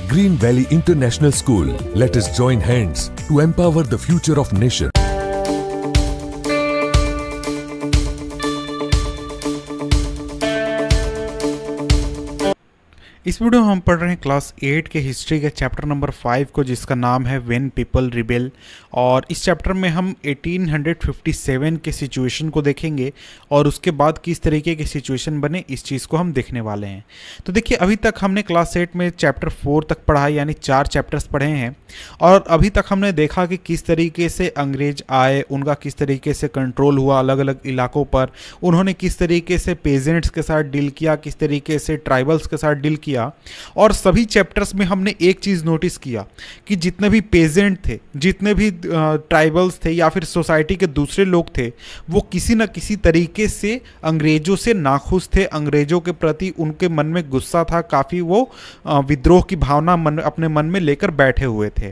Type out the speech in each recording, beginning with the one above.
Green Valley International School. Let us join hands to empower the future of nation. इस video में हम पढ़ रहे हैं क्लास 8 के हिस्ट्री के चैप्टर नंबर 5 को, जिसका नाम है व्हेन पीपल रिबेल। और इस चैप्टर में हम 1857 के सिचुएशन को देखेंगे और उसके बाद किस तरीके के सिचुएशन बने इस चीज़ को हम देखने वाले हैं। तो देखिए, अभी तक हमने क्लास 8 में चैप्टर 4 तक पढ़ा, यानी 4 चैप्टर्स पढ़े हैं। और अभी तक हमने देखा कि किस तरीके से अंग्रेज आए, उनका किस तरीके से कंट्रोल हुआ अलग अलग इलाकों पर, उन्होंने किस तरीके से पेजेंट्स के साथ डील किया, किस तरीके से ट्राइबल्स के साथ डील किया। और सभी चैप्टर्स में हमने एक चीज नोटिस किया कि जितने भी पेजेंट थे, जितने भी ट्राइबल्स थे या फिर सोसाइटी के दूसरे लोग थे, वो किसी न किसी तरीके से अंग्रेजों से नाखुश थे। अंग्रेजों के प्रति उनके मन में गुस्सा था, काफ़ी वो विद्रोह की भावना अपने मन में लेकर बैठे हुए थे।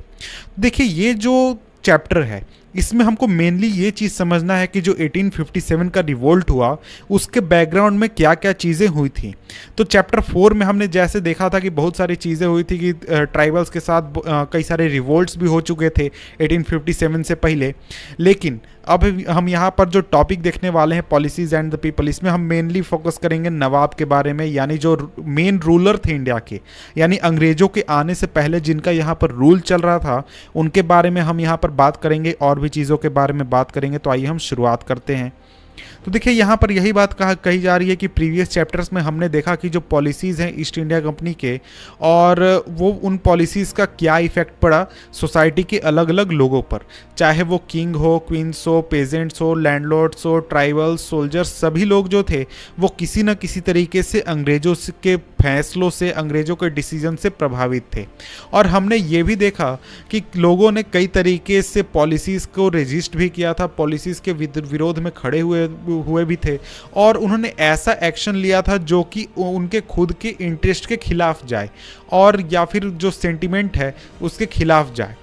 देखिए, ये जो चैप्टर है इसमें हमको मेनली ये चीज़ समझना है कि जो 1857 का रिवोल्ट हुआ उसके बैकग्राउंड में क्या क्या चीज़ें हुई थी। तो चैप्टर 4 में हमने जैसे देखा था कि बहुत सारी चीज़ें हुई थी कि ट्राइबल्स के साथ कई सारे रिवोल्ट्स भी हो चुके थे 1857 से पहले। लेकिन अब हम यहाँ पर जो टॉपिक देखने वाले हैं, पॉलिसीज़ एंड द पीपल, इसमें हम मेनली फोकस करेंगे नवाब के बारे में, यानी जो मेन रूलर थे इंडिया के, यानी अंग्रेजों के आने से पहले जिनका यहाँ पर रूल चल रहा था, उनके बारे में हम यहाँ पर बात करेंगे और भी चीज़ों के बारे में बात करेंगे। तो आइए हम शुरुआत करते हैं। तो देखिए, यहाँ पर यही बात कही जा रही है कि प्रीवियस चैप्टर्स में हमने देखा कि जो पॉलिसीज़ हैं ईस्ट इंडिया कंपनी के, और वो उन पॉलिसीज़ का क्या इफेक्ट पड़ा सोसाइटी के अलग अलग लोगों पर, चाहे वो किंग हो, क्वींस हो, पेजेंट्स हो, लैंडलॉर्ड्स हो, ट्राइबल्स, सोल्जर्स, सभी लोग जो थे वो किसी न किसी तरीके से अंग्रेजों के फैसलों से, अंग्रेजों के डिसीजन से प्रभावित थे। और हमने ये भी देखा कि लोगों ने कई तरीके से पॉलिसीज़ को रेजिस्ट भी किया था, पॉलिसीज़ के विरोध में खड़े हुए भी थे, और उन्होंने ऐसा एक्शन लिया था जो कि उनके खुद के इंटरेस्ट के खिलाफ जाए और या फिर जो सेंटिमेंट है उसके खिलाफ जाए।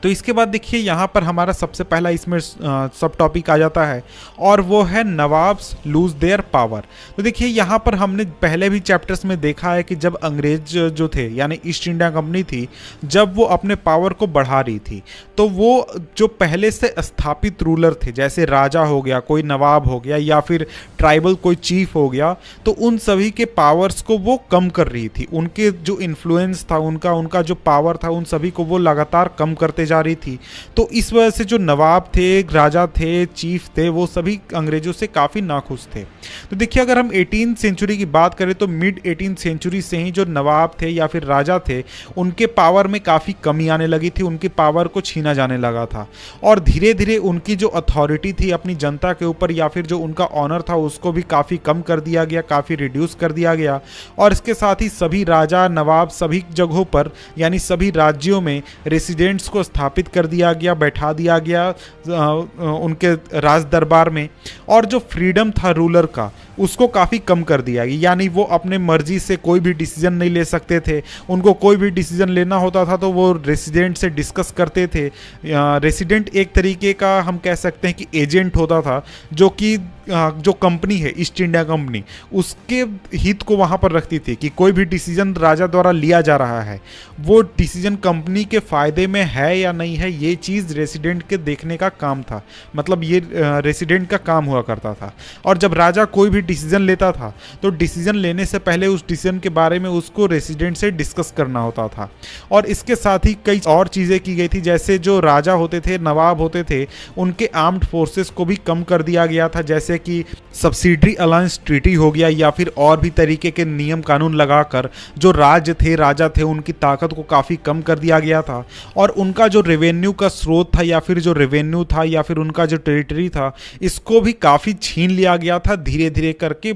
तो इसके बाद देखिए, यहाँ पर हमारा सबसे पहला इसमें सब टॉपिक आ जाता है और वो है नवाब्स लूज देयर पावर। तो देखिए, यहाँ पर हमने पहले भी चैप्टर्स में देखा है कि जब अंग्रेज जो थे, यानी ईस्ट इंडिया कंपनी थी, जब वो अपने पावर को बढ़ा रही थी, तो वो जो पहले से स्थापित रूलर थे, जैसे राजा हो गया, कोई नवाब हो गया, या फिर ट्राइबल कोई चीफ हो गया, तो उन सभी के पावर्स को वो कम कर रही थी। उनके जो इन्फ्लुएंस था, उनका जो पावर था, उन सभी को वो लगातार कम करते जा रही थी। तो इस वजह से जो नवाब थे, राजा थे, चीफ थे, वो सभी अंग्रेजों से काफ़ी नाखुश थे। तो देखिए, अगर हम 18th सेंचुरी की बात करें तो मिड 18th सेंचुरी से ही जो नवाब थे या फिर राजा थे, उनके पावर में काफ़ी कमी आने लगी थी, उनकी पावर को छीना जाने लगा था। और धीरे धीरे उनकी जो अथॉरिटी थी अपनी जनता के ऊपर, या फिर जो उनका ऑनर था, उसको भी काफ़ी कम कर दिया गया, काफ़ी रिड्यूस कर दिया गया। और इसके साथ ही सभी राजा, नवाब सभी जगहों पर, यानी सभी राज्यों में रेसिडेंट्स को स्थापित कर दिया गया, बैठा दिया गया उनके राज दरबार में। और जो फ्रीडम था रूलर का, उसको काफ़ी कम कर दिया गया, यानी वो अपने मर्जी से कोई भी डिसीजन नहीं ले सकते थे। उनको कोई भी डिसीजन लेना होता था तो वो रेसिडेंट से डिस्कस करते थे। रेसिडेंट एक तरीके का हम कह सकते हैं कि एजेंट होता था, जो कि जो कंपनी है ईस्ट इंडिया कंपनी, उसके हित को वहाँ पर रखती थी कि कोई भी डिसीजन राजा द्वारा लिया जा रहा है, वो डिसीजन कंपनी के फ़ायदे में है या नहीं है, ये चीज़ रेसिडेंट के देखने का काम था। मतलब ये रेसिडेंट का काम हुआ करता था। और जब राजा कोई भी डिसीजन लेता था तो डिसीजन लेने से पहले उस डिसीजन के बारे में उसको रेसिडेंट से डिस्कस करना होता था। और इसके साथ ही कई और चीज़ें की गई थी, जैसे जो राजा होते थे, नवाब होते थे, उनके आर्म्ड फोर्सेस को भी कम कर दिया गया था, जैसे कि सब्सिडरी अलायंस ट्रीटी हो गया, या फिर और भी तरीके के नियम कानून लगाकर जो राजा थे उनकी ताकत को काफ़ी कम कर दिया गया था। और उनका जो रेवेन्यू का स्रोत था, या फिर जो रेवेन्यू था, या फिर उनका जो टेरिटरी था, इसको भी काफ़ी छीन लिया गया था धीरे धीरे करके।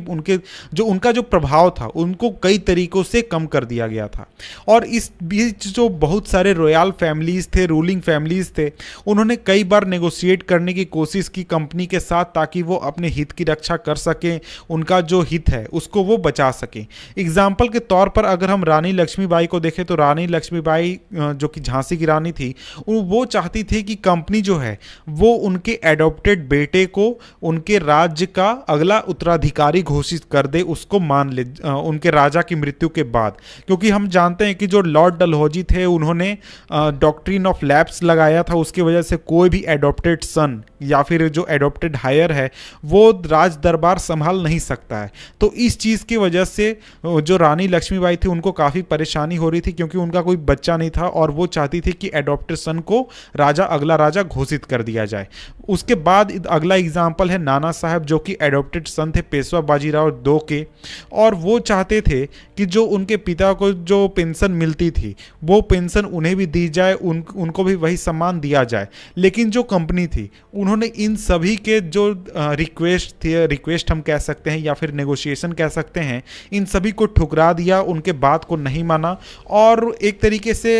उनका जो प्रभाव था उनको कई तरीकों से कम कर दिया गया था। और इस बीच जो बहुत सारे रॉयल फैमिलीज थे, रूलिंग फैमिलीज थे, उन्होंने कई बार नेगोशिएट करने की कोशिश की कंपनी के साथ, ताकि वो अपने हित की रक्षा कर सकें, उनका जो हित है उसको वो बचा सकें। एग्जाम्पल के तौर पर अगर हम रानी लक्ष्मीबाई को देखें तो रानी लक्ष्मीबाई जो कि झांसी की रानी थी, वो चाहती थी कि कंपनी जो है वो उनके एडॉप्टेड बेटे को उनके राज्य का अगला उत्तराधिकारी घोषित कर दे, उसको मान ले उनके राजा की मृत्यु के बाद। क्योंकि हम जानते हैं कि जो लॉर्ड डलहौजी थे उन्होंने डॉक्ट्रिन ऑफ लैप्स लगाया था, उसकी वजह से कोई भी एडॉप्टेड सन या फिर जो एडॉप्टेड हायर है वो राज दरबार संभाल नहीं सकता है। तो इस चीज़ की वजह से जो रानी लक्ष्मीबाई थी उनको काफ़ी परेशानी हो रही थी, क्योंकि उनका कोई बच्चा नहीं था और वो चाहती थी कि एडॉप्टेड सन को अगला राजा घोषित कर दिया जाए। उसके बाद अगला एग्जाम्पल है नाना साहब, जो कि एडॉप्टेड सन थे पेशवा बाजीराव दो के, और वो चाहते थे कि जो उनके पिता को जो पेंशन मिलती थी वो पेंशन उन्हें भी दी जाए, उनको भी वही सम्मान दिया जाए। लेकिन जो कंपनी थी उन्होंने इन सभी के जो रिक्वेस्ट हम कह सकते हैं या फिर नेगोशिएशन कह सकते हैं, इन सभी को ठुकरा दिया, उनके बात को नहीं माना। और एक तरीके से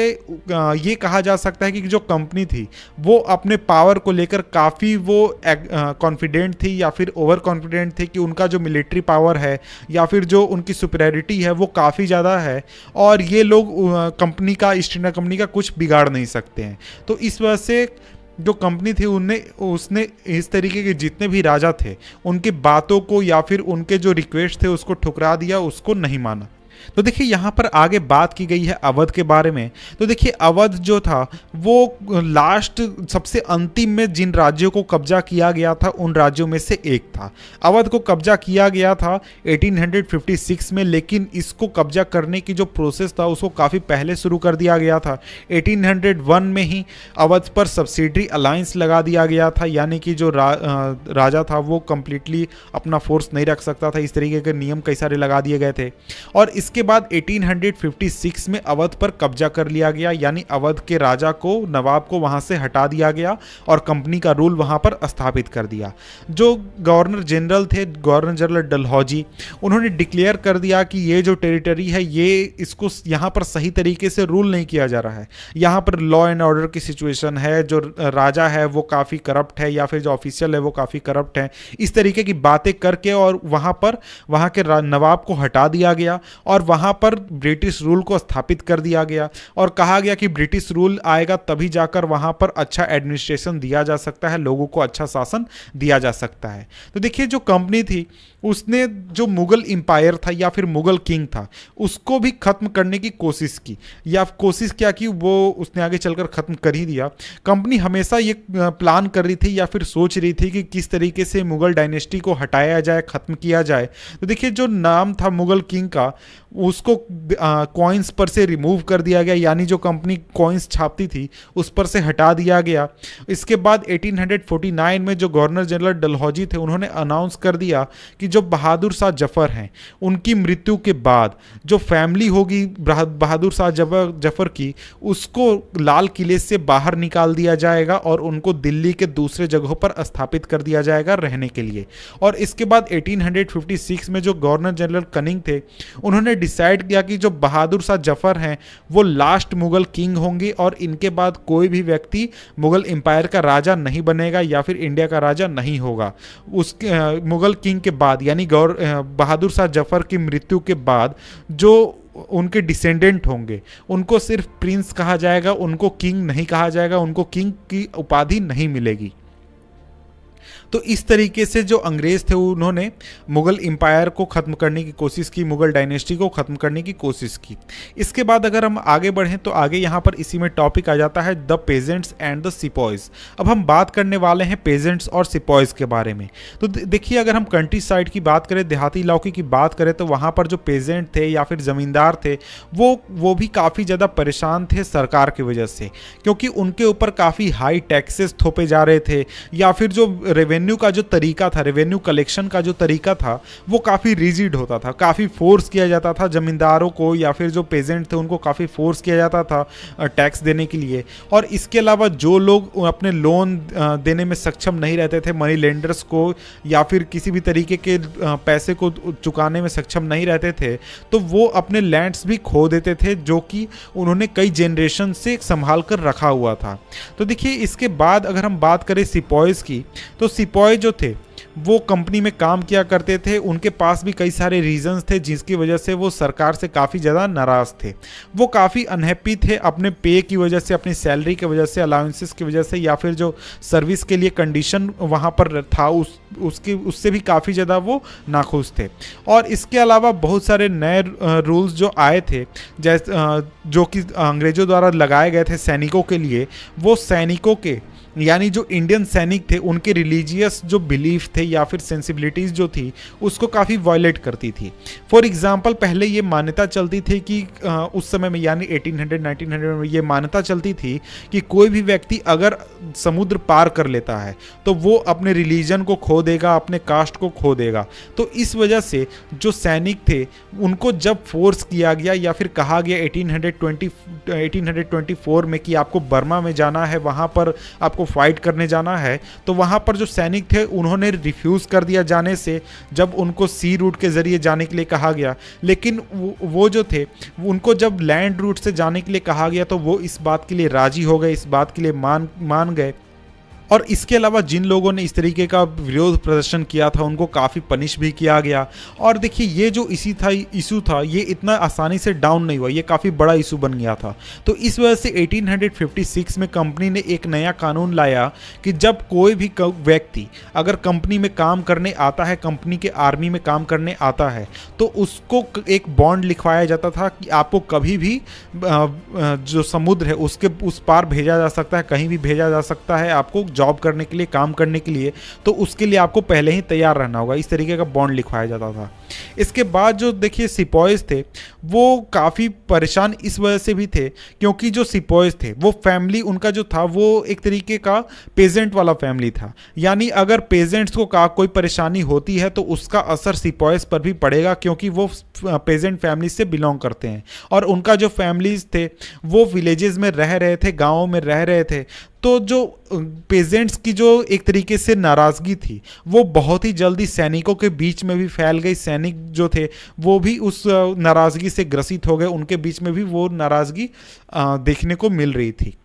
ये कहा जा सकता है कि जो कंपनी थी वो अपने पावर को लेकर काफ़ी वो कॉन्फिडेंट थी या फिर ओवर कॉन्फिडेंट थे कि उनका जो मिलिट्री पावर है या फिर जो उनकी सुपीरियरिटी है वो काफ़ी ज़्यादा है और ये लोग कंपनी का, ईस्ट इंडिया कंपनी का कुछ बिगाड़ नहीं सकते हैं। तो इस वजह से जो कंपनी थी उसने इस तरीके के जितने भी राजा थे उनकी बातों को या फिर उनके जो रिक्वेस्ट थे उसको ठुकरा दिया, उसको नहीं माना। तो देखिए यहाँ पर आगे बात की गई है अवध के बारे में। तो देखिए अवध जो था वो लास्ट सबसे अंतिम में जिन राज्यों को कब्जा किया गया था उन राज्यों में से एक था। अवध को कब्जा किया गया था 1856 में, लेकिन इसको कब्जा करने की जो प्रोसेस था उसको काफ़ी पहले शुरू कर दिया गया था। 1801 में ही अवध पर सब्सिडरी अलायंस लगा दिया गया था, यानी कि जो राजा था वो कंप्लीटली अपना फोर्स नहीं रख सकता था। इस तरीके के नियम कई सारे लगा दिए गए थे। और इसके बाद 1856 में अवध पर कब्जा कर लिया गया, यानी अवध के राजा को, नवाब को वहां से हटा दिया गया और कंपनी का रूल वहां पर स्थापित कर दिया। जो गवर्नर जनरल थे, गवर्नर जनरल डलहौजी, उन्होंने डिक्लेयर कर दिया कि ये जो टेरिटरी है इसको यहाँ पर सही तरीके से रूल नहीं किया जा रहा है। यहाँ पर लॉ एंड ऑर्डर की सिचुएशन है, जो राजा है वो काफ़ी करप्ट है या फिर जो ऑफिशियल है वो काफ़ी करप्ट है। इस तरीके की बातें करके और वहाँ के नवाब को हटा दिया गया और वहां पर ब्रिटिश रूल को स्थापित कर दिया गया और कहा गया कि ब्रिटिश रूल आएगा तभी जाकर वहां पर अच्छा एडमिनिस्ट्रेशन दिया जा सकता है, लोगों को अच्छा शासन दिया जा सकता है। तो देखिए जो कंपनी थी उसने जो मुगल एम्पायर था या फिर मुगल किंग था उसको भी खत्म करने की कोशिश की, या कोशिश क्या की वो उसने आगे चलकर खत्म कर ही दिया। कंपनी हमेशा ये प्लान कर रही थी या फिर सोच रही थी कि किस तरीके से मुगल डायनेस्टी को हटाया जाए, खत्म किया जाए। तो देखिए जो नाम था मुगल किंग का उसको कॉइन्स पर से रिमूव कर दिया गया, यानी जो कंपनी कॉइन्स छापती थी उस पर से हटा दिया गया। इसके बाद 1849 में जो गवर्नर जनरल डलहौजी थे उन्होंने अनाउंस कर दिया कि जो बहादुर शाह जफर हैं उनकी मृत्यु के बाद जो फैमिली होगी बहादुर शाह जफर की, उसको लाल किले से बाहर निकाल दिया जाएगा और उनको दिल्ली के दूसरे जगहों पर स्थापित कर दिया जाएगा रहने के लिए। और इसके बाद 1856 में जो गवर्नर जनरल कनिंग थे उन्होंने डिसाइड किया कि जो बहादुर शाह जफर हैं वो लास्ट मुगल किंग होंगे और इनके बाद कोई भी व्यक्ति मुगल एम्पायर का राजा नहीं बनेगा या फिर इंडिया का राजा नहीं होगा। उसके मुगल किंग के बाद यानी बहादुर शाह जफर की मृत्यु के बाद जो उनके डिसेंडेंट होंगे उनको सिर्फ प्रिंस कहा जाएगा, उनको किंग नहीं कहा जाएगा, उनको किंग की उपाधि नहीं मिलेगी। तो इस तरीके से जो अंग्रेज थे उन्होंने मुगल एम्पायर को ख़त्म करने की कोशिश की, मुगल डायनेस्टी को ख़त्म करने की कोशिश की। इसके बाद अगर हम आगे बढ़ें तो आगे यहाँ पर इसी में टॉपिक आ जाता है the pageants and the sepoys. अब हम बात करने वाले हैं पेजेंट्स और सिपॉयज के बारे में। तो देखिए अगर हम कंट्री साइड की बात करें, देहाती इलाके की बात करें, तो वहाँ पर जो पेजेंट थे या फिर ज़मींदार थे वो भी काफ़ी ज़्यादा परेशान थे सरकार की वजह से, क्योंकि उनके ऊपर काफ़ी हाई टैक्सेस थोपे जा रहे थे या फिर जो रेवेन्यू का जो तरीका था, रेवेन्यू कलेक्शन का जो तरीका था वो काफ़ी रिजिड होता था, काफ़ी फोर्स किया जाता था जमींदारों को या फिर जो पेजेंट थे उनको काफ़ी फोर्स किया जाता था टैक्स देने के लिए। और इसके अलावा जो लोग अपने लोन देने में सक्षम नहीं रहते थे, मनी लेंडर्स को या फिर किसी भी तरीके के पैसे को चुकाने में सक्षम नहीं रहते थे, तो वो अपने लैंड्स भी खो देते थे जो कि उन्होंने कई जनरेशन से संभाल कर रखा हुआ था। तो देखिए इसके बाद अगर हम बात करें सिपॉयज की, तो सिपॉय जो थे वो कंपनी में काम किया करते थे, उनके पास भी कई सारे रीजंस थे जिसकी वजह से वो सरकार से काफ़ी ज़्यादा नाराज़ थे। वो काफ़ी अनहैप्पी थे अपने पे की वजह से, अपनी सैलरी की वजह से, अलाउंसेस की वजह से, या फिर जो सर्विस के लिए कंडीशन वहाँ पर था उससे भी काफ़ी ज़्यादा वो नाखुश थे। और इसके अलावा बहुत सारे नए रूल्स जो आए थे, जैसे जो कि अंग्रेज़ों द्वारा लगाए गए थे सैनिकों के लिए, वो सैनिकों के यानी जो इंडियन सैनिक थे उनके रिलीजियस जो बिलीफ थे या फिर सेंसिबिलिटीज़ जो थी उसको काफ़ी वायलेट करती थी। फॉर एग्जांपल पहले ये मान्यता चलती थी कि उस समय में यानी 1800-1900 में ये मान्यता चलती थी कि कोई भी व्यक्ति अगर समुद्र पार कर लेता है तो वो अपने रिलीजन को खो देगा, अपने कास्ट को खो देगा। तो इस वजह से जो सैनिक थे उनको जब फोर्स किया गया या फिर कहा गया 1824 में कि आपको बर्मा में जाना है, वहाँ पर आपको फाइट करने जाना है, तो वहां पर जो सैनिक थे उन्होंने रिफ्यूज कर दिया जाने से, जब उनको सी रूट के जरिए जाने के लिए कहा गया। लेकिन वो जो थे उनको जब लैंड रूट से जाने के लिए कहा गया तो वो इस बात के लिए राजी हो गए, इस बात के लिए मान गए। और इसके अलावा जिन लोगों ने इस तरीके का विरोध प्रदर्शन किया था उनको काफ़ी पनिश भी किया गया। और देखिए ये जो इशू था ये इतना आसानी से डाउन नहीं हुआ, ये काफ़ी बड़ा इशू बन गया था। तो इस वजह से 1856 में कंपनी ने एक नया कानून लाया कि जब कोई भी व्यक्ति अगर कंपनी में काम करने आता है, कंपनी के आर्मी में काम करने आता है, तो उसको एक बॉन्ड लिखवाया जाता था कि आपको कभी भी जो समुद्र है उसके उस पार भेजा जा सकता है, कहीं भी भेजा जा सकता है आपको जॉब करने के लिए, काम करने के लिए। तो उसके लिए आपको पहले ही तैयार रहना होगा, इस तरीके का बॉन्ड लिखवाया जाता था। इसके बाद जो देखिए सिपॉयज थे वो काफ़ी परेशान इस वजह से भी थे क्योंकि जो सिपॉयज थे वो फैमिली उनका जो था वो एक तरीके का पेजेंट वाला फैमिली था। यानी अगर पेजेंट्स को कोई परेशानी होती है तो उसका असर सिपॉयज पर भी पड़ेगा क्योंकि वो पेजेंट फैमिली से बिलोंग करते हैं और उनका जो फैमिलीज थे वो विलेजेस में रह रहे थे, गाँव में रह रहे थे। तो जो पेजेंट्स की जो एक तरीके से नाराज़गी थी वो बहुत ही जल्दी सैनिकों के बीच में भी फैल गई। सैनिक जो थे वो भी उस नाराज़गी से ग्रसित हो गए, उनके बीच में भी वो नाराज़गी देखने को मिल रही थी।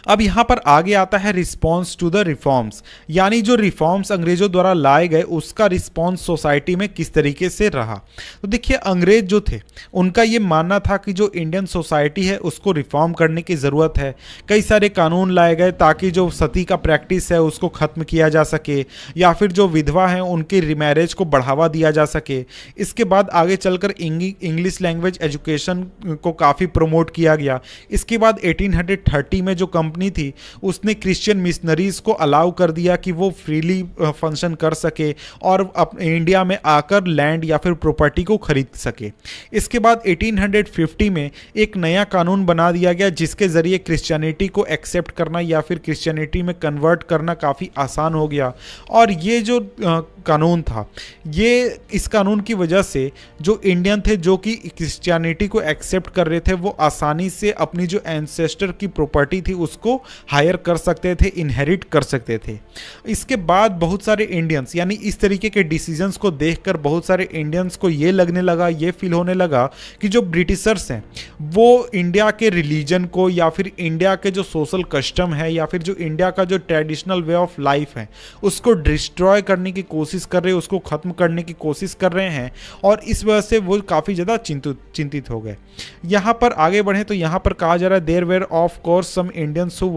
अब यहाँ पर आगे आता है रिस्पॉन्स टू द रिफॉर्म्स, यानी जो रिफॉर्म्स अंग्रेजों द्वारा लाए गए उसका रिस्पॉन्स सोसाइटी में किस तरीके से रहा। तो देखिए अंग्रेज जो थे उनका ये मानना था कि जो इंडियन सोसाइटी है उसको रिफॉर्म करने की ज़रूरत है। कई सारे कानून लाए गए ताकि जो सती का प्रैक्टिस है उसको ख़त्म किया जा सके या फिर जो विधवा हैं उनकी रिमैरेज को बढ़ावा दिया जा सके। इसके बाद आगे चलकर इंग्लिश लैंग्वेज एजुकेशन को काफ़ी प्रमोट किया गया। इसके बाद 1830 में जो कंपनी थी उसने क्रिश्चियन मिशनरीज को अलाउ कर दिया कि वो फ्रीली फंक्शन कर सके और इंडिया में आकर लैंड या फिर प्रॉपर्टी को खरीद सके। इसके बाद 1850 में एक नया कानून बना दिया गया जिसके ज़रिए क्रिश्चियनिटी को एक्सेप्ट करना या फिर क्रिश्चियनिटी में कन्वर्ट करना काफ़ी आसान हो गया। और ये जो कानून था ये इस कानून की वजह से जो इंडियन थे जो कि क्रिश्चियनिटी को एक्सेप्ट कर रहे थे वो आसानी से अपनी जो एंसेस्टर की प्रॉपर्टी थी उसको हायर कर सकते थे, इनहेरिट कर सकते थे। इसके बाद बहुत सारे इंडियंस यानी इस तरीके के डिसीजंस को देखकर बहुत सारे इंडियंस को ये लगने लगा, ये फील होने लगा कि जो ब्रिटिशर्स हैं वो इंडिया के रिलीजन को या फिर इंडिया के जो सोशल कस्टम है या फिर जो इंडिया का जो ट्रेडिशनल वे ऑफ लाइफ है उसको डिस्ट्रॉय करने की कोशिश कर रहे हैं, उसको ख़त्म करने की कोशिश कर रहे हैं। और इस वजह से वो काफ़ी ज़्यादा चिंतित हो गए। यहाँ पर आगे बढ़े तो यहाँ पर कहा जा रहा है there were of course some Indians who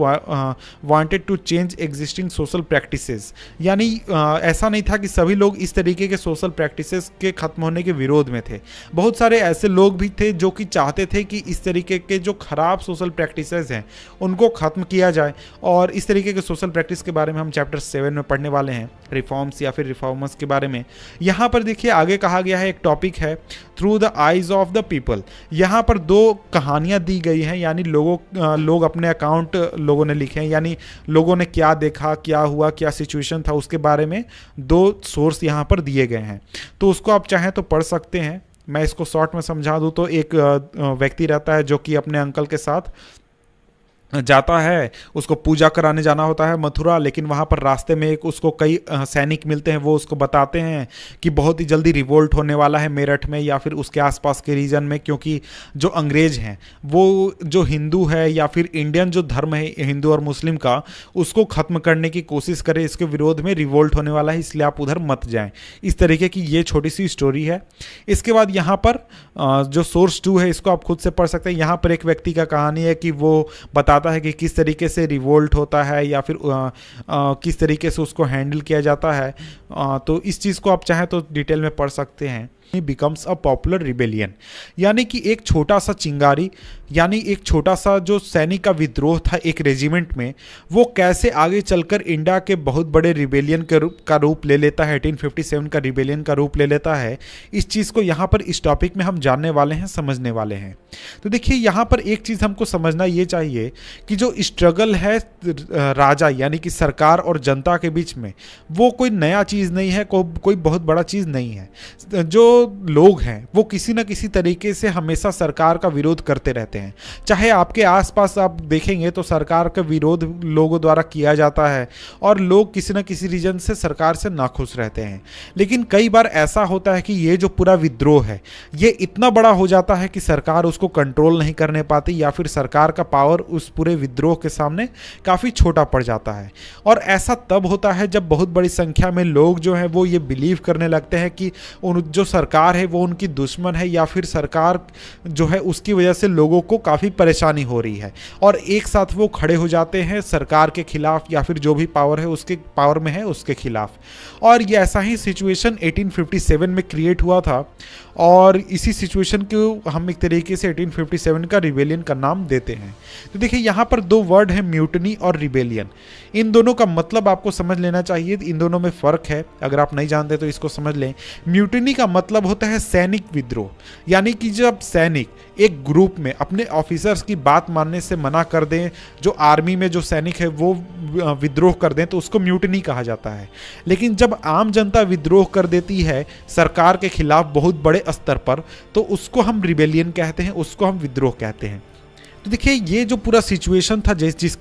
wanted to change existing social practices. यानी ऐसा नहीं था कि सभी लोग इस तरीके के सोशल प्रैक्टिसेस के ख़त्म होने के विरोध में थे। बहुत सारे ऐसे लोग भी थे जो कि चाहते थे कि इस तरीके के जो ख़राब सोशल प्रैक्टिसेस हैं उनको ख़त्म किया जाए। और इस तरीके के सोशल प्रैक्टिस के बारे में हम चैप्टर 7 में पढ़ने वाले हैं, रिफॉर्म्स या फिर रिफॉर्मर्स के बारे में। यहाँ पर देखिए आगे कहा गया है, एक टॉपिक है through the eyes of the people. यहाँ पर दो कहानियाँ दी गई हैं, यानी लोग अपने अकाउंट लोगों ने लिखे हैं, यानी लोगों ने क्या देखा, क्या हुआ, क्या सिचुएशन था उसके बारे में दो सोर्स यहाँ पर दिए गए हैं। तो उसको आप चाहें तो पढ़ सकते हैं। मैं इसको शॉर्ट में समझा दूँ तो एक व्यक्ति रहता है जो कि अपने अंकल के साथ जाता है, उसको पूजा कराने जाना होता है मथुरा, लेकिन वहाँ पर रास्ते में एक उसको कई सैनिक मिलते हैं, वो उसको बताते हैं कि बहुत ही जल्दी रिवोल्ट होने वाला है मेरठ में या फिर उसके आसपास के रीजन में, क्योंकि जो अंग्रेज हैं वो जो हिंदू है या फिर इंडियन जो धर्म है हिंदू और मुस्लिम का, उसको ख़त्म करने की कोशिश करे, इसके विरोध में रिवोल्ट होने वाला है, इसलिए आप उधर मत जाएं। इस तरीके की ये छोटी सी स्टोरी है। इसके बाद यहाँ पर जो सोर्स 2 है इसको आप खुद से पढ़ सकते हैं। यहाँ पर एक व्यक्ति का कहानी है कि वो बताता है कि किस तरीके से रिवोल्ट होता है या फिर किस तरीके से उसको हैंडल किया जाता है। तो इस चीज़ को आप चाहें तो डिटेल में पढ़ सकते हैं। बिकम्स अ पॉपुलर रिबेलियन, यानी कि एक छोटा सा चिंगारी, यानी एक छोटा सा जो सैनिक का विद्रोह था एक रेजिमेंट में, वो कैसे आगे चलकर इंडिया के बहुत बड़े रिबेलियन का रूप ले लेता है, 1857 का रिबेलियन का रूप ले लेता है। इस चीज़ को यहाँ पर इस टॉपिक में हम जानने वाले हैं, समझने वाले हैं। तो देखिए यहाँ पर एक चीज़ हमको समझना ये चाहिए कि जो स्ट्रगल है राजा यानी कि सरकार और जनता के बीच में, वो कोई नया चीज़ नहीं है, कोई बहुत बड़ा चीज़ नहीं है। जो लोग हैं वो किसी न किसी तरीके से हमेशा सरकार का विरोध करते रहते हैं। चाहे आपके आसपास आप देखेंगे तो सरकार का विरोध लोगों द्वारा किया जाता है और लोग किसी न किसी रीजन से सरकार से नाखुश रहते हैं। लेकिन कई बार ऐसा होता है कि ये जो पूरा विद्रोह है ये इतना बड़ा हो जाता है कि सरकार उसको कंट्रोल नहीं करने पाती या फिर सरकार का पावर उस पूरे विद्रोह के सामने काफ़ी छोटा पड़ जाता है। और ऐसा तब होता है जब बहुत बड़ी संख्या में लोग जो हैं वो ये बिलीव करने लगते हैं कि जो सरकार है वो उनकी दुश्मन है या फिर सरकार जो है उसकी वजह से लोगों को काफ़ी परेशानी हो रही है, और एक साथ वो खड़े हो जाते हैं सरकार के खिलाफ या फिर जो भी पावर है उसके पावर में है उसके खिलाफ। और ये ऐसा ही सिचुएशन 1857 में क्रिएट हुआ था, और इसी सिचुएशन को हम एक तरीके से 1857 का रिबेलियन का नाम देते हैं। तो देखिए यहाँ पर दो वर्ड है, म्यूटनी और रिबेलियन। इन दोनों का मतलब आपको समझ लेना चाहिए, इन दोनों में फ़र्क है, अगर आप नहीं जानते तो इसको समझ लें। म्यूटनी का मतलब होता है सैनिक विद्रोह, यानी कि जब सैनिक एक ग्रुप में अपने ऑफिसर्स की बात मानने से मना कर दें, जो आर्मी में जो सैनिक है वो विद्रोह कर दें, तो उसको म्यूटनी कहा जाता है। लेकिन जब आम जनता विद्रोह कर देती है सरकार के खिलाफ बहुत बड़े स्तर पर, तो उसको हम रिबेलियन कहते हैं, उसको हम विद्रोह कहते हैं। तो देखिए ये जो पूरा सिचुएशन था जिस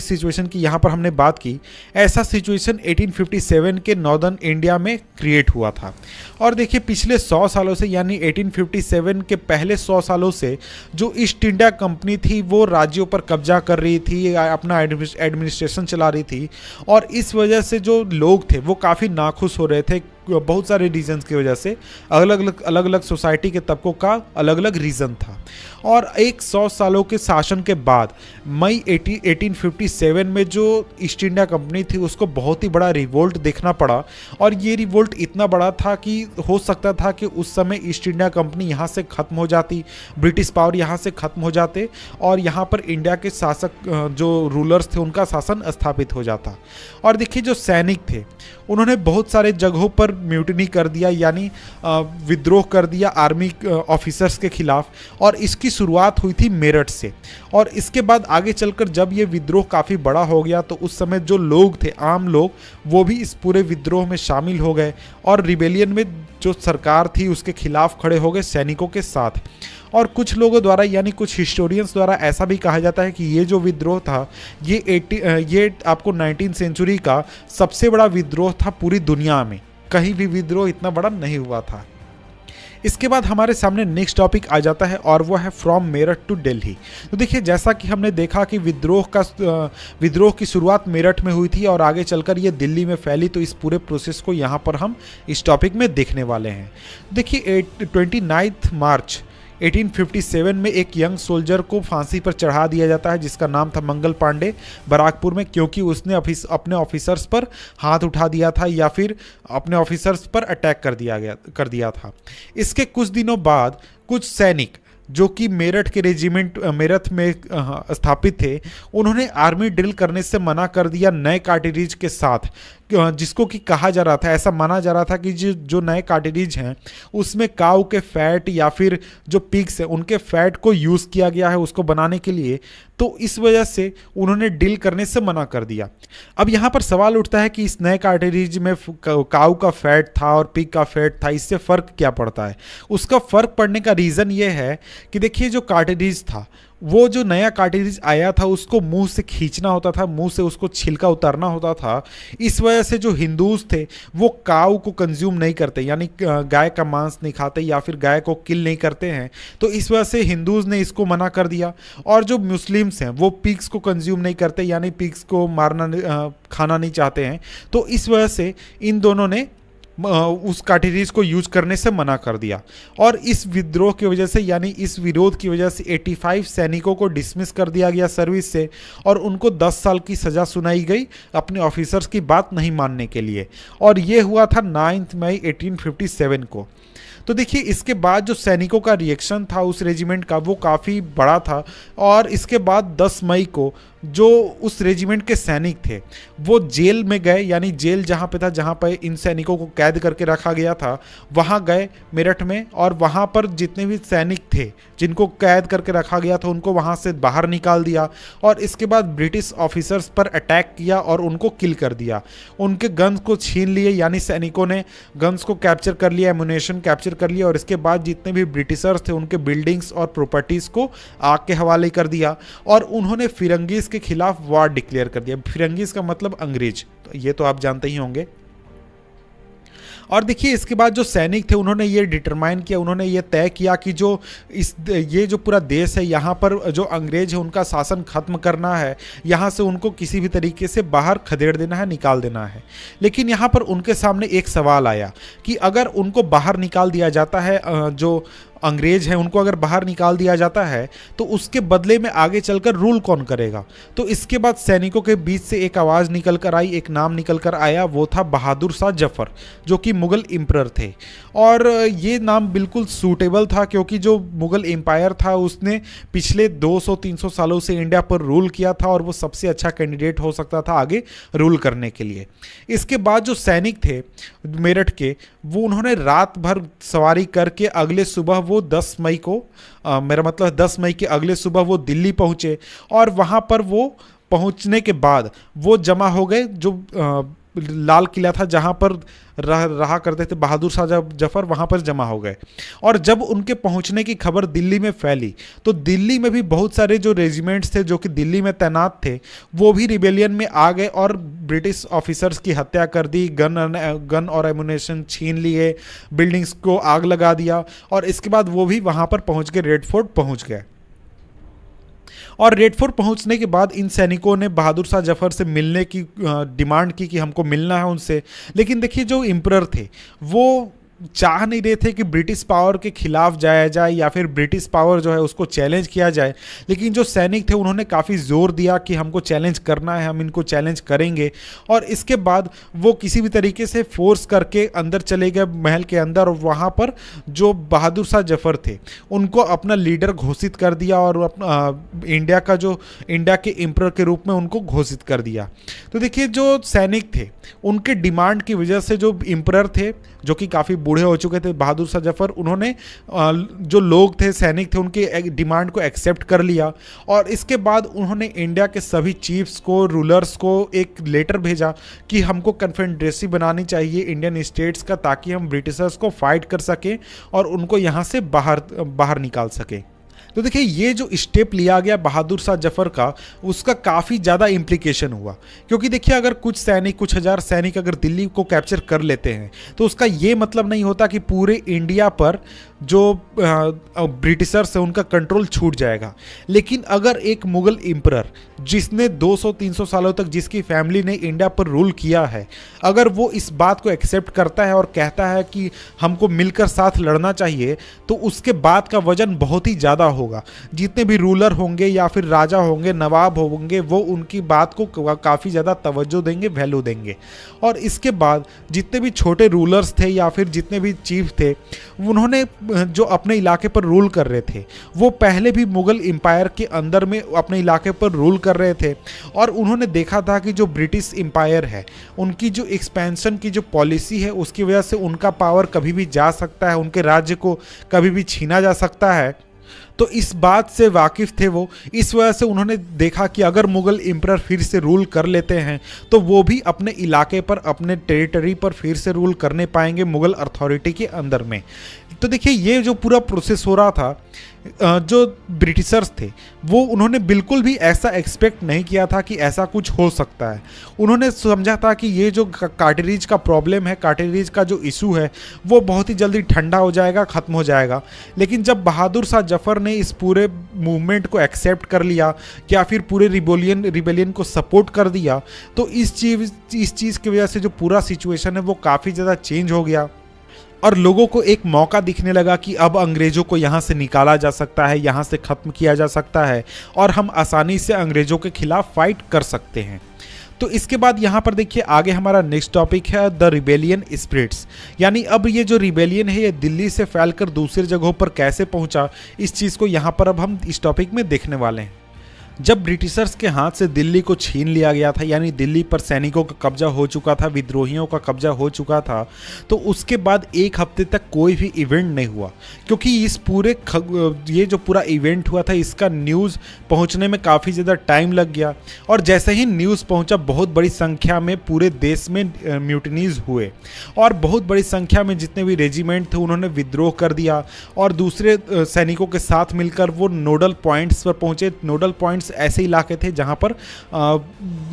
सिचुएशन की यहाँ पर हमने बात की, ऐसा सिचुएशन 1857 के नॉर्दर्न इंडिया में क्रिएट हुआ था। और देखिए पिछले 100 सालों से, यानी 1857 के पहले 100 सालों से जो ईस्ट इंडिया कंपनी थी वो राज्यों पर कब्जा कर रही थी, अपना एडमिनिस्ट्रेशन चला रही थी, और इस वजह से जो लोग थे वो काफ़ी नाखुश हो रहे थे बहुत सारे रीजन्स की वजह से। अलग अलग सोसाइटी के तबकों का अलग अलग रीज़न था। और एक 100 सालों के शासन के बाद मई 1857 में जो ईस्ट इंडिया कंपनी थी उसको बहुत ही बड़ा रिवोल्ट देखना पड़ा। और ये रिवोल्ट इतना बड़ा था कि हो सकता था कि उस समय ईस्ट इंडिया कंपनी यहाँ से ख़त्म हो जाती, ब्रिटिश पावर यहाँ से ख़त्म हो जाते, और यहाँ पर इंडिया के शासक जो रूलर्स थे उनका शासन स्थापित हो जाता। और देखिए जो सैनिक थे उन्होंने बहुत सारे जगहों पर म्यूटनी कर दिया, यानी विद्रोह कर दिया आर्मी ऑफिसर्स के खिलाफ, और इसकी शुरुआत हुई थी मेरठ से। और इसके बाद आगे चलकर जब ये विद्रोह काफ़ी बड़ा हो गया तो उस समय जो लोग थे, आम लोग, वो भी इस पूरे विद्रोह में शामिल हो गए और रिबेलियन में जो सरकार थी उसके खिलाफ खड़े हो गए सैनिकों के साथ। और कुछ लोगों द्वारा, यानी कुछ हिस्टोरियंस द्वारा ऐसा भी कहा जाता है कि ये जो विद्रोह था ये आपको 19वीं सेंचुरी का सबसे बड़ा विद्रोह था पूरी दुनिया में। कहीं भी विद्रोह इतना बड़ा नहीं हुआ था। इसके बाद हमारे सामने नेक्स्ट टॉपिक आ जाता है और वो है फ्रॉम मेरठ टू दिल्ली। तो देखिए जैसा कि हमने देखा कि विद्रोह की शुरुआत मेरठ में हुई थी और आगे चलकर ये दिल्ली में फैली, तो इस पूरे प्रोसेस को यहाँ पर हम इस टॉपिक में देखने वाले हैं। देखिए 29 मार्च 1857 में एक यंग सोल्जर को फांसी पर चढ़ा दिया जाता है जिसका नाम था मंगल पांडे, बराकपुर में, क्योंकि उसने अपने ऑफिसर्स पर हाथ उठा दिया था या फिर अपने ऑफिसर्स पर अटैक कर दिया था। इसके कुछ दिनों बाद कुछ सैनिक जो कि मेरठ में स्थापित थे, उन्होंने आर्मी ड्रिल करने से मना कर दिया नए कार्टिरिज के साथ, जिसको कि कहा जा रहा था, ऐसा माना जा रहा था कि जो नए कार्टिरिज हैं उसमें काऊ के फैट या फिर जो पिग्स हैं उनके फैट को यूज़ किया गया है उसको बनाने के लिए, तो इस वजह से उन्होंने डील करने से मना कर दिया। अब यहाँ पर सवाल उठता है कि इस नए कार्टिरिज में काऊ का फैट था और पिग का फैट था, इससे फ़र्क क्या पड़ता है? उसका फ़र्क पड़ने का रीज़न ये है कि देखिए जो कार्टिरिज था वो जो नया कार्टिलेज आया था उसको मुंह से खींचना होता था, मुंह से उसको छिलका उतारना होता था। इस वजह से जो हिंदूज थे वो काऊ को कंज्यूम नहीं करते, यानी गाय का मांस नहीं खाते या फिर गाय को किल नहीं करते हैं। तो इस वजह से हिंदूज ने इसको मना कर दिया। और जो मुस्लिम्स हैं वो पिग्स को कंज्यूम नहीं करते, यानी पिग्स को खाना नहीं चाहते हैं। तो इस वजह से इन दोनों ने उस कार्टिलेज को यूज करने से मना कर दिया। और इस विद्रोह की वजह से, यानी इस विरोध की वजह से 85 सैनिकों को डिसमिस कर दिया गया सर्विस से, और उनको 10 साल की सज़ा सुनाई गई अपने ऑफिसर्स की बात नहीं मानने के लिए। और ये हुआ था 9 मई 1857 को। तो देखिए इसके बाद जो सैनिकों का रिएक्शन था उस रेजिमेंट का वो काफ़ी बड़ा था। और इसके बाद 10 मई को जो उस रेजिमेंट के सैनिक थे वो जेल में गए, यानी जेल जहाँ पे था, जहाँ पे इन सैनिकों को कैद करके रखा गया था, वहाँ गए मेरठ में। और वहाँ पर जितने भी सैनिक थे जिनको कैद करके रखा गया था उनको वहाँ से बाहर निकाल दिया। और इसके बाद ब्रिटिश ऑफिसर्स पर अटैक किया और उनको किल कर दिया। उनके गन्स को छीन लिए, यानी सैनिकों ने गन्स को कैप्चर कर लिया, एमुनेशन कैप्चर कर लिया। और इसके बाद जितने भी ब्रिटिशर्स थे उनके बिल्डिंग्स और प्रॉपर्टीज़ को आग के हवाले कर दिया। और उन्होंने फिरंगीज के खिलाफ वार डिक्लेयर कर दिया। फिरंगीज का मतलब अंग्रेज, तो ये तो आप जानते ही होंगे। और देखिए इसके बाद जो सैनिक थे उन्होंने ये डिटरमाइन किया, उन्होंने ये तय किया कि ये जो पूरा देश है यहाँ पर जो अंग्रेज है उनका शासन खत्म करना है, यहाँ से उनको किसी भी तरीके से बाहर खदेड़ देना है, निकाल देना है। लेकिन यहाँ पर उनके सामने एक सवाल आया कि अगर उनको बाहर निकाल दिया जाता है, जो अंग्रेज हैं उनको अगर बाहर निकाल दिया जाता है तो उसके बदले में आगे चलकर रूल कौन करेगा। तो इसके बाद सैनिकों के बीच से एक आवाज़ निकल कर आई, एक नाम निकल कर आया, वो था बहादुर शाह जफर, जो कि मुग़ल एम्परर थे। और ये नाम बिल्कुल सूटेबल था क्योंकि जो मुग़ल एम्पायर था उसने पिछले 200-300 सालों से इंडिया पर रूल किया था और वो सबसे अच्छा कैंडिडेट हो सकता था आगे रूल करने के लिए। इसके बाद जो सैनिक थे मेरठ के वो उन्होंने रात भर सवारी करके अगले सुबह वो 10 मई को मेरा मतलब 10 मई के अगले सुबह वो दिल्ली पहुँचे। और वहाँ पर वो पहुँचने के बाद वो जमा हो गए, जो लाल किला था जहाँ पर रहा करते थे बहादुर शाह जफर, वहाँ पर जमा हो गए। और जब उनके पहुँचने की खबर दिल्ली में फैली तो दिल्ली में भी बहुत सारे जो रेजिमेंट्स थे जो कि दिल्ली में तैनात थे वो भी रिबेलियन में आ गए और ब्रिटिश ऑफिसर्स की हत्या कर दी, गन और एमुनेशन छीन लिए, बिल्डिंग्स को आग लगा दिया। और इसके बाद वो भी वहाँ पर पहुँच के रेड फोर्ट पहुँच गए। और रेड फोर्ट पहुंचने के बाद इन सैनिकों ने बहादुर शाह जफर से मिलने की डिमांड की कि हमको मिलना है उनसे। लेकिन देखिए जो एम्परर थे वो चाह नहीं रहे थे कि ब्रिटिश पावर के खिलाफ जाया जाए या फिर ब्रिटिश पावर जो है उसको चैलेंज किया जाए। लेकिन जो सैनिक थे उन्होंने काफ़ी ज़ोर दिया कि हमको चैलेंज करना है, हम इनको चैलेंज करेंगे। और इसके बाद वो किसी भी तरीके से फोर्स करके अंदर चले गए महल के अंदर, और वहाँ पर जो बहादुर शाह जफर थे उनको अपना लीडर घोषित कर दिया और इंडिया के एम्परर के रूप में उनको घोषित कर दिया। तो देखिए जो सैनिक थे उनके डिमांड की वजह से जो एम्परर थे जो कि काफ़ी बूढ़े हो चुके थे बहादुर शाह जफर, उन्होंने जो लोग थे सैनिक थे उनके डिमांड को एक्सेप्ट कर लिया। और इसके बाद उन्होंने इंडिया के सभी चीफ्स को, रूलर्स को एक लेटर भेजा कि हमको कन्फेडरेसी बनानी चाहिए इंडियन स्टेट्स का, ताकि हम ब्रिटिशर्स को फाइट कर सकें और उनको यहाँ से बाहर निकाल सकें। तो देखिए ये जो स्टेप लिया गया बहादुर शाह जफर का उसका काफ़ी ज़्यादा इम्प्लीकेशन हुआ। क्योंकि देखिए अगर कुछ हज़ार सैनिक अगर दिल्ली को कैप्चर कर लेते हैं तो उसका ये मतलब नहीं होता कि पूरे इंडिया पर जो ब्रिटिशर्स है उनका कंट्रोल छूट जाएगा। लेकिन अगर एक मुग़ल एम्परर जिसने 200-300 सालों तक जिसकी फैमिली ने इंडिया पर रूल किया है, अगर वो इस बात को एक्सेप्ट करता है और कहता है कि हमको मिलकर साथ लड़ना चाहिए, तो उसके बाद का वजन बहुत ही ज़्यादा होगा। जितने भी रूलर होंगे या फिर राजा होंगे, नवाब होंगे, वो उनकी बात को काफ़ी ज़्यादा तवज्जो देंगे, वैल्यू देंगे। और इसके बाद जितने भी छोटे रूलर्स थे या फिर जितने भी चीफ थे उन्होंने जो अपने इलाके पर रूल कर रहे थे वो पहले भी मुग़ल एम्पायर के अंदर में अपने इलाके पर रूल कर रहे थे। और उन्होंने देखा था कि जो ब्रिटिश एम्पायर है उनकी जो एक्सपेंशन की जो पॉलिसी है उसकी वजह से उनका पावर कभी भी जा सकता है, उनके राज्य को कभी भी छीना जा सकता है। तो इस बात से वाकिफ़ थे वो, इस वजह से उन्होंने देखा कि अगर मुग़ल एम्परर फिर से रूल कर लेते हैं तो वो भी अपने इलाके पर, अपने टेरिटरी पर फिर से रूल करने पाएंगे मुग़ल अथॉरिटी के अंदर में। तो देखिए ये जो पूरा प्रोसेस हो रहा था, जो ब्रिटिशर्स थे वो उन्होंने बिल्कुल भी ऐसा एक्सपेक्ट नहीं किया था कि ऐसा कुछ हो सकता है। उन्होंने समझा था कि ये जो कार्टिलेज का प्रॉब्लम है, कार्टिलेज का जो इशू है, वो बहुत ही जल्दी ठंडा हो जाएगा, ख़त्म हो जाएगा। लेकिन जब बहादुर शाह जफ़र ने इस पूरे मूवमेंट को एक्सेप्ट कर लिया या फिर पूरे रिबेलियन को सपोर्ट कर दिया, तो इस चीज़ की वजह से जो पूरा सिचुएशन है वो काफ़ी ज़्यादा चेंज हो गया और लोगों को एक मौका दिखने लगा कि अब अंग्रेज़ों को यहाँ से निकाला जा सकता है, यहाँ से ख़त्म किया जा सकता है और हम आसानी से अंग्रेज़ों के खिलाफ फाइट कर सकते हैं। तो इसके बाद यहाँ पर देखिए आगे हमारा नेक्स्ट टॉपिक है द रिबेलियन स्पिरिट्स, यानी अब ये जो रिबेलियन है ये दिल्ली से फैलकर दूसरी जगहों पर कैसे पहुँचा, इस चीज़ को यहाँ पर अब हम इस टॉपिक में देखने वाले हैं। जब ब्रिटिशर्स के हाथ से दिल्ली को छीन लिया गया था, यानी दिल्ली पर सैनिकों का कब्जा हो चुका था, विद्रोहियों का कब्जा हो चुका था, तो उसके बाद एक हफ्ते तक कोई भी इवेंट नहीं हुआ, क्योंकि ये जो पूरा इवेंट हुआ था इसका न्यूज़ पहुंचने में काफ़ी ज़्यादा टाइम लग गया। और जैसे ही न्यूज़ पहुंचा बहुत बड़ी संख्या में पूरे देश में म्यूटनीज हुए और बहुत बड़ी संख्या में जितने भी रेजिमेंट थे उन्होंने विद्रोह कर दिया और दूसरे सैनिकों के साथ मिलकर वो नोडल पॉइंट्स पर पहुँचे। नोडल पॉइंट्स ऐसे इलाके थे जहां पर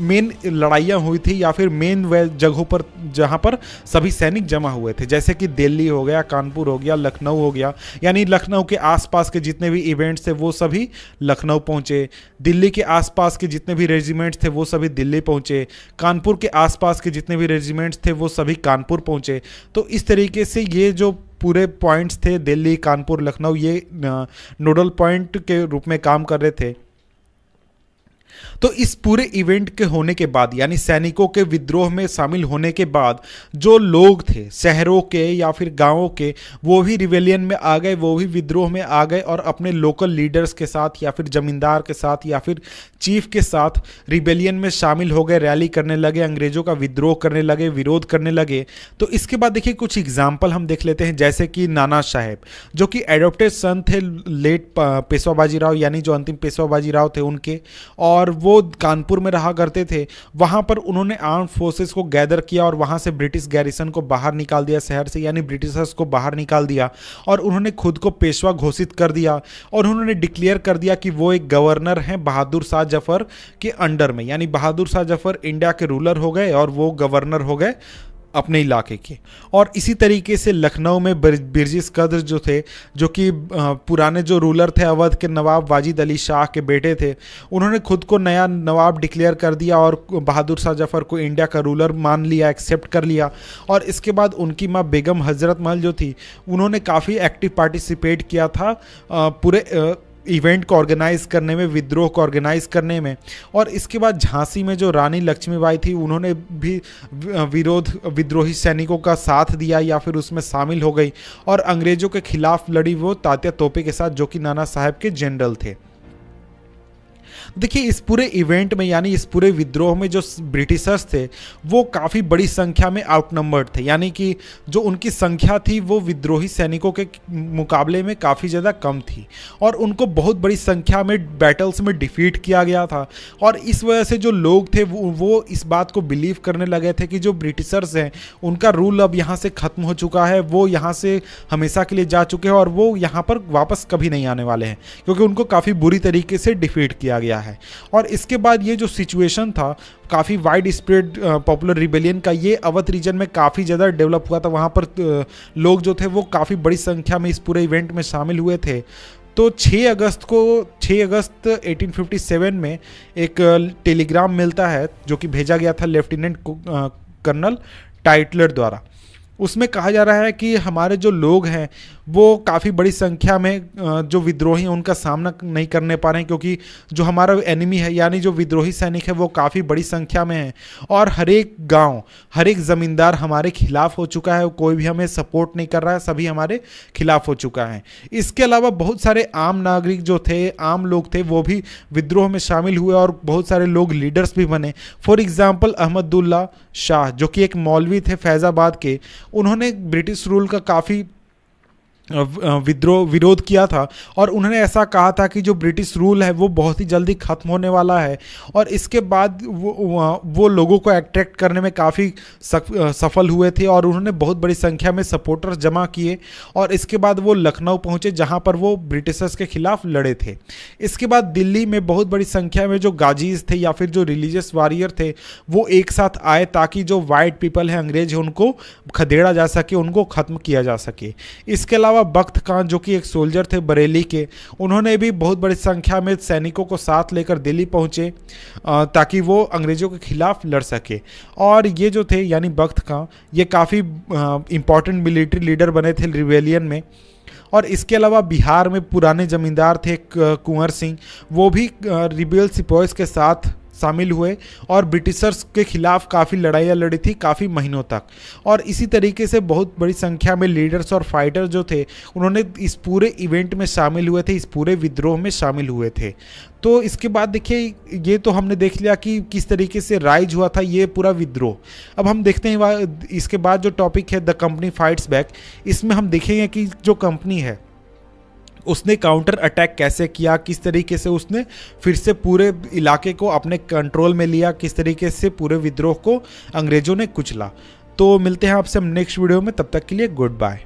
मेन लड़ाइयाँ हुई थी या फिर मेन वे जगहों पर जहां पर सभी सैनिक जमा हुए थे, जैसे कि दिल्ली हो गया, कानपुर हो गया, लखनऊ हो गया, यानी लखनऊ के आसपास के जितने भी इवेंट्स थे वो सभी लखनऊ पहुंचे। दिल्ली के आसपास के जितने भी रेजिमेंट्स थे वो सभी दिल्ली पहुंचे। कानपुर के आसपास के जितने भी रेजिमेंट्स थे वो सभी कानपुर पहुंचे। तो इस तरीके से ये जो पूरे पॉइंट्स थे दिल्ली, कानपुर, लखनऊ, ये नोडल पॉइंट के रूप में काम कर रहे थे। तो इस पूरे इवेंट के होने के बाद, यानी सैनिकों के विद्रोह में शामिल होने के बाद, जो लोग थे शहरों के या फिर गांवों के, वो भी रिवेलियन में आ गए, वो भी विद्रोह में आ गए और अपने लोकल लीडर्स के साथ या फिर जमींदार के साथ या फिर चीफ के साथ रिवेलियन में शामिल हो गए, रैली करने लगे, अंग्रेजों का विद्रोह करने लगे, विरोध करने लगे। तो इसके बाद देखिए कुछ एग्जाम्पल हम देख लेते हैं, जैसे कि नाना साहेब जो कि एडॉप्टेड सन थे लेट पेशवा बाजीराव, यानी जो अंतिम पेशवा बाजीराव थे उनके, और वो कानपुर में रहा करते थे। वहां पर उन्होंने आर्म फोर्सेस को गैदर किया और वहां से ब्रिटिश गैरिसन को बाहर निकाल दिया शहर से, यानी ब्रिटिशर्स को बाहर निकाल दिया और उन्होंने खुद को पेशवा घोषित कर दिया और उन्होंने डिक्लेयर कर दिया कि वो एक गवर्नर हैं बहादुर शाह जफर के अंडर में, यानी बहादुर शाह जफर इंडिया के रूलर हो गए और वो गवर्नर हो गए अपने इलाके के। और इसी तरीके से लखनऊ में बिरजिस कद्र जो थे, जो कि पुराने जो रूलर थे अवध के नवाब वाजिद अली शाह के बेटे थे, उन्होंने खुद को नया नवाब डिक्लेयर कर दिया और बहादुर शाह जफर को इंडिया का रूलर मान लिया, एक्सेप्ट कर लिया। और इसके बाद उनकी माँ बेगम हजरत महल जो थी, उन्होंने काफ़ी एक्टिव पार्टिसिपेट किया था पूरे इवेंट को ऑर्गेनाइज करने में, विद्रोह को ऑर्गेनाइज करने में। और इसके बाद झांसी में जो रानी लक्ष्मीबाई थी, उन्होंने भी विद्रोही सैनिकों का साथ दिया या फिर उसमें शामिल हो गई और अंग्रेजों के खिलाफ लड़ी, वो तात्या तोपे के साथ, जो कि नाना साहब के जनरल थे। देखिए इस पूरे इवेंट में, यानी इस पूरे विद्रोह में जो ब्रिटिशर्स थे वो काफ़ी बड़ी संख्या में आउटनंबर्ड थे, यानी कि जो उनकी संख्या थी वो विद्रोही सैनिकों के मुकाबले में काफ़ी ज़्यादा कम थी और उनको बहुत बड़ी संख्या में बैटल्स में डिफीट किया गया था। और इस वजह से जो लोग थे वो इस बात को बिलीव करने लगे थे कि जो ब्रिटिशर्स हैं उनका रूल अब यहाँ से ख़त्म हो चुका है, वो यहाँ से हमेशा के लिए जा चुके हैं और वो यहाँ पर वापस कभी नहीं आने वाले हैं, क्योंकि उनको काफ़ी बुरी तरीके से डिफीट किया गया है। और इसके बाद ये जो सिचुएशन था काफ़ी वाइड स्प्रेड पॉपुलर रिबेलियन का, ये अवध रीजन में काफ़ी ज़्यादा डेवलप हुआ था। वहाँ पर लोग जो थे वो काफ़ी बड़ी संख्या में इस पूरे इवेंट में शामिल हुए थे। तो 6 अगस्त 1857 में एक टेलीग्राम मिलता है जो कि भेजा गया था लेफ्टिनेंट कर्नल टाइटलर द्वारा। उसमें कहा जा रहा है कि हमारे जो लोग हैं वो काफ़ी बड़ी संख्या में जो विद्रोही हैं उनका सामना नहीं करने पा रहे हैं, क्योंकि जो हमारा एनिमी है यानी जो विद्रोही सैनिक है वो काफ़ी बड़ी संख्या में है और हर एक गांव, हर एक ज़मींदार हमारे खिलाफ हो चुका है, कोई भी हमें सपोर्ट नहीं कर रहा है, सभी हमारे खिलाफ हो चुका है। इसके अलावा बहुत सारे आम नागरिक जो थे, आम लोग थे, वो भी विद्रोह में शामिल हुए और बहुत सारे लोग लीडर्स भी बने। फॉर एग्जाम्पल अहमदुल्ला शाह जो कि एक मौलवी थे फैज़ाबाद के, उन्होंने ब्रिटिश रूल का काफ़ी विरोध किया था और उन्होंने ऐसा कहा था कि जो ब्रिटिश रूल है वो बहुत ही जल्दी ख़त्म होने वाला है। और इसके बाद वो लोगों को अट्रैक्ट करने में काफ़ी सफल हुए थे और उन्होंने बहुत बड़ी संख्या में सपोर्टर्स जमा किए और इसके बाद वो लखनऊ पहुँचे जहाँ पर वो ब्रिटिशर्स के खिलाफ लड़े थे। इसके बाद दिल्ली में बहुत बड़ी संख्या में जो गाजीज थे या फिर जो रिलीजियस वॉरियर थे वो एक साथ आए ताकि जो वाइट पीपल है, अंग्रेज है, उनको खदेड़ा जा सके, उनको ख़त्म किया जा सके। इसके अलावा बख्त खान जो कि एक सोल्जर थे बरेली के, उन्होंने भी बहुत बड़ी संख्या में सैनिकों को साथ लेकर दिल्ली पहुंचे ताकि वो अंग्रेज़ों के खिलाफ लड़ सके। और ये जो थे यानी बख्त खान, ये काफ़ी इंपॉर्टेंट मिलिट्री लीडर बने थे रिवेलियन में। और इसके अलावा बिहार में पुराने जमींदार थे कुंवर सिंह, वो भी रिबेल सिपाहीज के साथ शामिल हुए और ब्रिटिशर्स के खिलाफ काफ़ी लड़ाइयाँ लड़ी थी काफ़ी महीनों तक। और इसी तरीके से बहुत बड़ी संख्या में लीडर्स और फाइटर जो थे उन्होंने इस पूरे इवेंट में शामिल हुए थे, इस पूरे विद्रोह में शामिल हुए थे। तो इसके बाद देखिए, ये तो हमने देख लिया कि किस तरीके से राइज हुआ था ये पूरा विद्रोह। अब हम देखते हैं इसके बाद जो टॉपिक है द कंपनी फाइट्स बैक, इसमें हम देखेंगे कि जो कंपनी है उसने काउंटर अटैक कैसे किया, किस तरीके से उसने फिर से पूरे इलाके को अपने कंट्रोल में लिया, किस तरीके से पूरे विद्रोह को अंग्रेज़ों ने कुचला। तो मिलते हैं आपसे हम नेक्स्ट वीडियो में, तब तक के लिए गुड बाय।